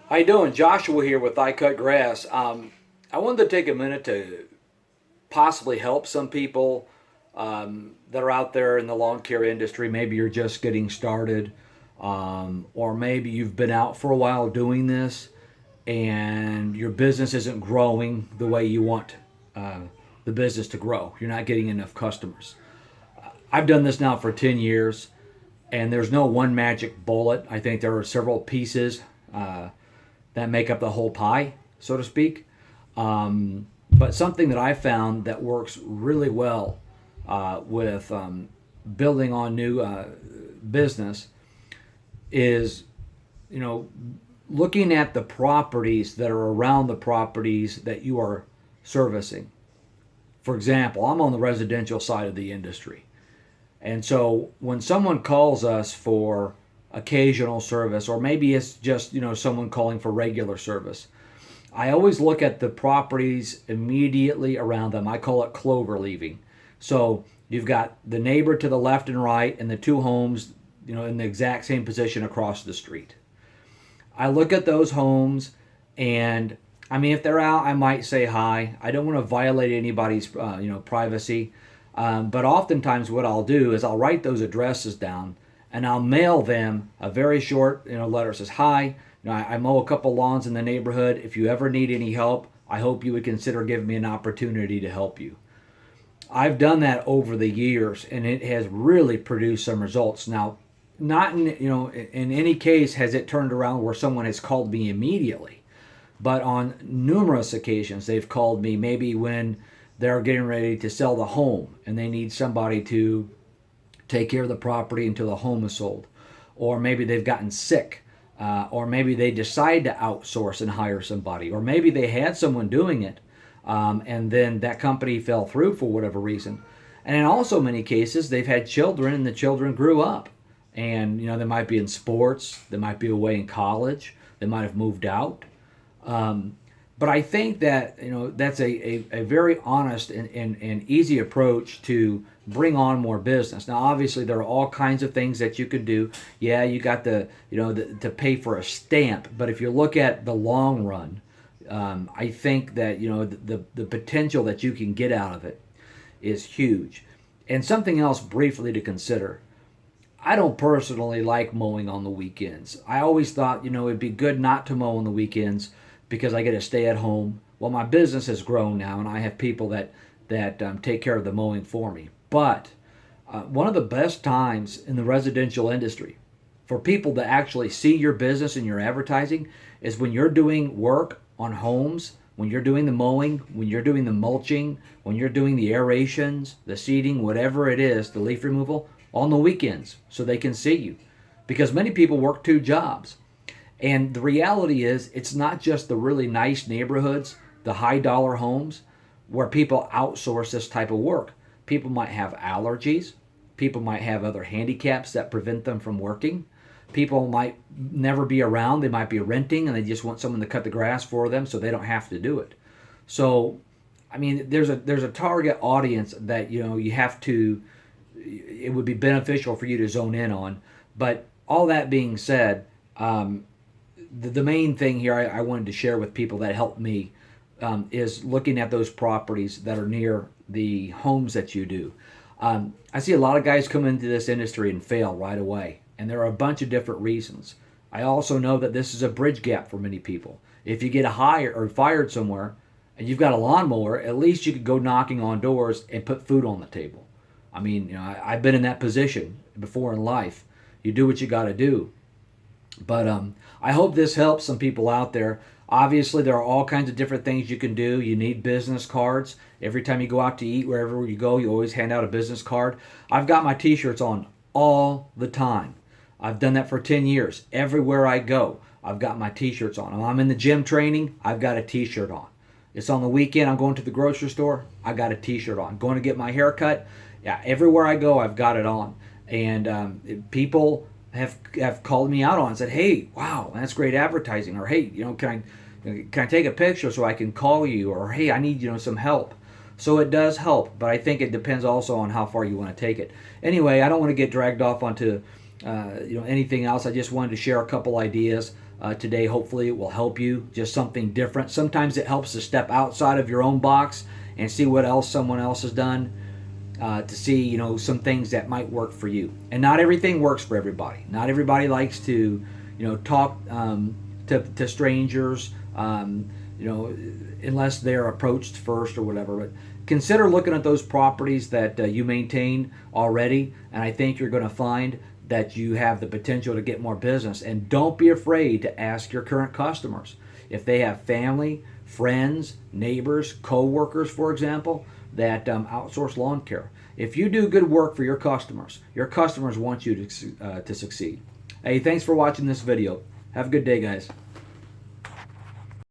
How you doing? Joshua here with I Cut Grass. I wanted to take a minute to possibly help some people that are out there in the lawn care industry. Maybe you're just getting started, or maybe you've been out for a while doing this, and your business isn't growing the way you want uh, the business to grow. You're not getting enough customers. I've done this now for 10 years, and there's no one magic bullet. I think there are several pieces uh, that make up the whole pie, so to speak. But something that I found that works really well with building on new business is, you know, looking at the properties that are around the properties that you are servicing. For example, I'm on the residential side of the industry. And so when someone calls us for occasional service, or maybe it's just, someone calling for regular service, I always look at the properties immediately around them. I call it clover leaving. So you've got the neighbor to the left and right and the two homes, in the exact same position across the street. I look at those homes, and I mean, if they're out, I might say hi. I don't want to violate anybody's privacy. But oftentimes what I'll do is I'll write those addresses down, and I'll mail them a very short letter that says, hi, I mow a couple lawns in the neighborhood. If you ever need any help, I hope you would consider giving me an opportunity to help you. I've done that over the years, and it has really produced some results. Now, not in any case has it turned around where someone has called me immediately, but on numerous occasions they've called me, maybe when they're getting ready to sell the home and they need somebody to take care of the property until the home is sold, or maybe they've gotten sick, or maybe they decide to outsource and hire somebody, or maybe they had someone doing it, and then that company fell through for whatever reason. And in also many cases they've had children, and the children grew up, and they might be in sports, they might be away in college, they might have moved out. But I think that that's a very honest and easy approach to bring on more business. Now, obviously, there are all kinds of things that you could do. Yeah, you got to pay for a stamp, but if you look at the long run, I think that the potential that you can get out of it is huge. And something else briefly to consider. I don't personally like mowing on the weekends. I always thought it'd be good not to mow on the weekends because I get to stay at home. Well, my business has grown now, and I have people that take care of the mowing for me. But one of the best times in the residential industry for people to actually see your business and your advertising is when you're doing work on homes, when you're doing the mowing, when you're doing the mulching, when you're doing the aerations, the seeding, whatever it is, the leaf removal, on the weekends so they can see you. Because many people work two jobs. And the reality is, it's not just the really nice neighborhoods, the high dollar homes, where people outsource this type of work. People might have allergies. People might have other handicaps that prevent them from working. People might never be around. They might be renting and they just want someone to cut the grass for them so they don't have to do it. So, I mean, there's a target audience that you have to. It would be beneficial for you to zone in on. But all that being said, the main thing here I wanted to share with people that helped me is looking at those properties that are near the homes that you do. I see a lot of guys come into this industry and fail right away, and there are a bunch of different reasons. I also know that this is a bridge gap for many people. If you get hired or fired somewhere and you've got a lawnmower, at least you could go knocking on doors and put food on the table. I mean, I've been in that position before in life. You do what you got to do. But I hope this helps some people out there. Obviously, there are all kinds of different things you can do. You need business cards. Every time you go out to eat, wherever you go, you always hand out a business card. I've got my t-shirts on all the time. I've done that for 10 years. Everywhere I go, I've got my t-shirts on. When I'm in the gym training, I've got a t-shirt on. It's on the weekend, I'm going to the grocery store, I got a t-shirt on. Going to get my hair cut, yeah, everywhere I go, I've got it on. And people have called me out on it and said, hey, wow, that's great advertising. Or, hey, can I take a picture so I can call you? Or, hey, I need, some help. So it does help, but I think it depends also on how far you want to take it. Anyway, I don't want to get dragged off onto anything else. I just wanted to share a couple ideas today. Hopefully it will help you, just something different. Sometimes it helps to step outside of your own box and see what else someone else has done, to see some things that might work for you. And not everything works for everybody. Not everybody likes to talk to strangers, unless they're approached first or whatever. But consider looking at those properties that you maintain already, and I think you're going to find that you have the potential to get more business. And don't be afraid to ask your current customers if they have family, friends, neighbors, co-workers, for example, that outsource lawn care. If you do good work for your customers want you to succeed. Hey, thanks for watching this video. Have a good day, guys.